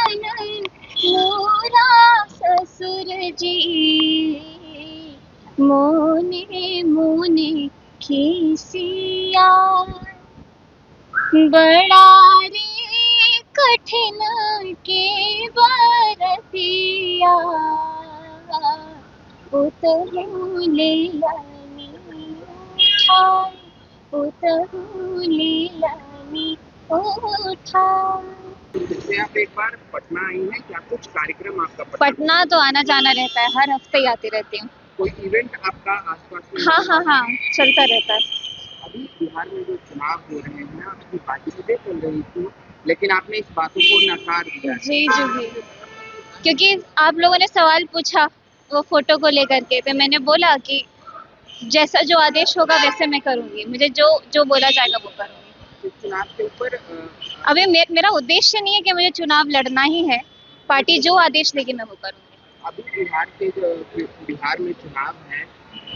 सनन मोरा ससुर जी, मोने मोने खिसिया, बड़ा रे कठिन के बरतिया, उतहु लीलानी उठाए, उतहु लीलानी उठाए। जैसे आप एक बार पटना आई हैं, क्या कुछ कार्यक्रम आपका पटना तो आना जाना रहता है, हर हफ्ते ही आती रहती हूँ। कोई इवेंट आपका आसपास में? हाँ, चलता रहता है। अभी बिहार में जो चुनाव हो रहे हैं, आपकी बातचीतें चल रही थी, लेकिन आपने इस बातों को नकार दिया है। जी, क्योंकि आप लोगों ने सवाल पूछा वो फोटो को लेकर के, तो मैंने बोला कि जैसा जो आदेश होगा वैसे मैं करूँगी, मुझे जो जो बोला जाएगा वो करूँगी। इस चुनाव के ऊपर अभी मेरा उद्देश्य नहीं है कि मुझे चुनाव लड़ना ही है, पार्टी जो आदेश देगी मैं वो करूँगी। अभी बिहार में चुनाव है,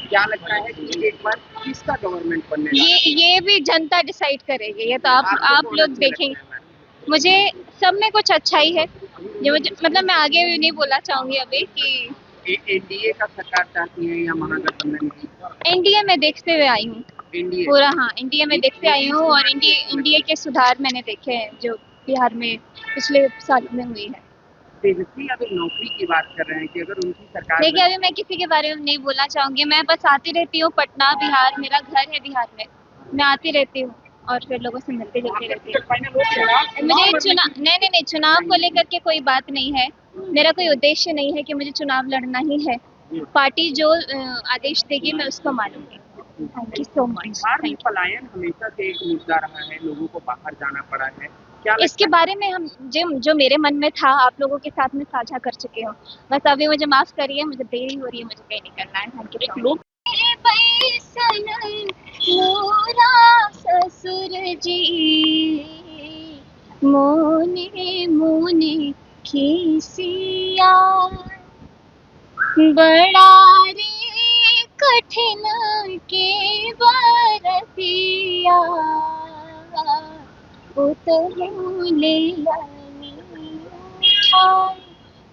क्या लगता है कि एक बार किसका गवर्नमेंट बनने जा रहा है? ये भी जनता डिसाइड करेगी, ये तो आप कौन लोग अच्छे लगते देखेंगे। हैं मैम? मुझे सब में कुछ अच्छा ही है, जो मुझे मतलब मैं आगे भी नहीं बोलना चाहूँगी अभी कि एनडीए का सरकार चाहती है या महागठबंधन की? एनडीए में देखते हुए आई हूँ एनडीए पूरा। हाँ, एनडीए में देखते आई हूँ और एनडीए के सुधार मैंने देखे हैं जो बिहार में पिछले सालों में हुई है। तेजस्वी यादव नौकरी की बात कर रहे हैं कि अगर उनकी सरकार देखिए अभी मैं किसी के बारे में नहीं बोलना चाहूँगी, मैं बस आती रहती हूँ पटना बिहार, मेरा घर है बिहार में, मैं आती रहती हूँ और फिर लोगों से मिलती जुलती रहती हूँ। मुझे नहीं, चुनाव को लेकर के कोई बात नहीं है, मेरा कोई उद्देश्य नहीं है कि मुझे चुनाव लड़ना ही है, पार्टी जो आदेश देगी मैं उसको मानूंगी। Thank you so much. Bihar में पलायन हमेशा से एक मुद्दा रहा है, लोगों को बाहर जाना पड़ा है। क्या इसके बारे में हम जो मेरे मन में था आप लोगों के साथ में साझा कर चुके हो, बस अभी मुझे माफ करिए, मुझे देरी हो रही है, मुझे कहीं निकलना है। Thank you so much. मोरा ससुर जी, मोने मोने खिसिया, बड़ा रे कठिन के बरतिया, उतहु लीलानी उठाए,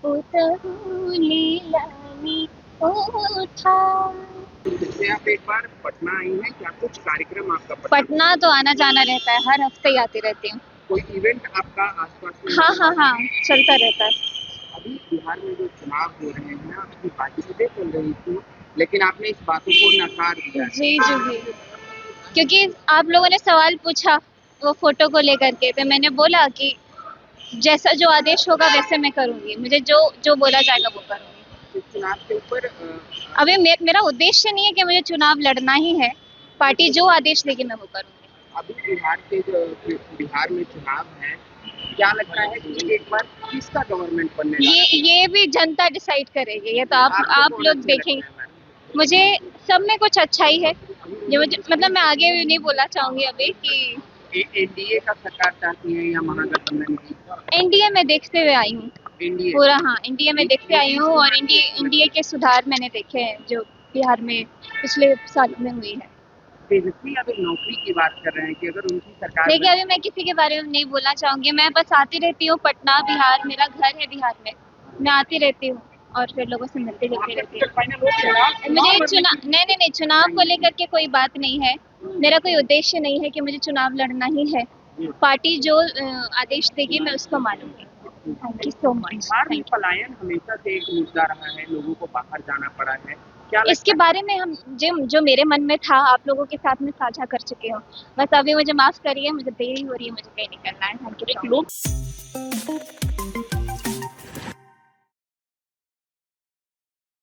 उतहु लीलानी उठाए। जैसे आप एक बार पटना आई हैं, क्या कुछ कार्यक्रम आपका पटना तो आना जाना रहता है, हर हफ्ते ही आती रहती हूँ। कोई इवेंट आपका आसपास में? हाँ, चलता रहता है। अभी बिहार में जो चुनाव हो रहे हैं, आपकी बातचीतें चल रही थी, लेकिन आपने इस बातों को नकार दिया है। जी, क्योंकि आप लोगों ने सवाल पूछा वो फोटो को लेकर के, तो मैंने बोला कि जैसा जो आदेश होगा वैसे मैं करूँगी, मुझे जो जो बोला जाएगा वो करूँगी। इस चुनाव के ऊपर अभी मेरा उद्देश्य नहीं है कि मुझे चुनाव लड़ना ही है, पार्टी जो आदेश देगी मैं वो करूँगी। अभी बिहार में चुनाव है, क्या लगता है कि एक बार किसका गवर्नमेंट बनने जा रहा है? ये भी जनता डिसाइड करेगी, ये तो आप कौन लोग अच्छे लगते देखेंगे। हैं मैम? मुझे सब में कुछ अच्छा ही है, जो मुझे मतलब मैं आगे भी नहीं बोलना चाहूँगी अभी कि एनडीए का सरकार चाहती है या महागठबंधन की? एनडीए में देखते हुए आई हूँ एनडीए पूरा। हाँ, एनडीए में देखते आई हूँ और एनडीए के सुधार मैंने देखे हैं जो बिहार में पिछले सालों में हुई है। तेजस्वी यादव नौकरी की बात कर रहे हैं कि अगर उनकी सरकार देखिए अभी मैं किसी के बारे में नहीं बोलना चाहूँगी, मैं बस आती रहती हूँ पटना बिहार, मेरा घर है बिहार में, मैं आती रहती हूँ और फिर लोगों से मिलती जुलती रहती हूँ। मुझे नहीं, चुनाव को लेकर के कोई बात नहीं है, मेरा कोई उद्देश्य नहीं है कि मुझे चुनाव लड़ना ही है, पार्टी जो आदेश देगी मैं उसको मानूंगी। Thank you so much. Bihar में पलायन हमेशा से एक मुद्दा रहा है, लोगों को बाहर जाना पड़ा है। क्या इसके बारे में हम जो मेरे मन में था आप लोगों के साथ में साझा कर चुके हो, बस अभी मुझे माफ करिए, मुझे देरी हो रही है, मुझे कहीं निकलना है। Thank you so much.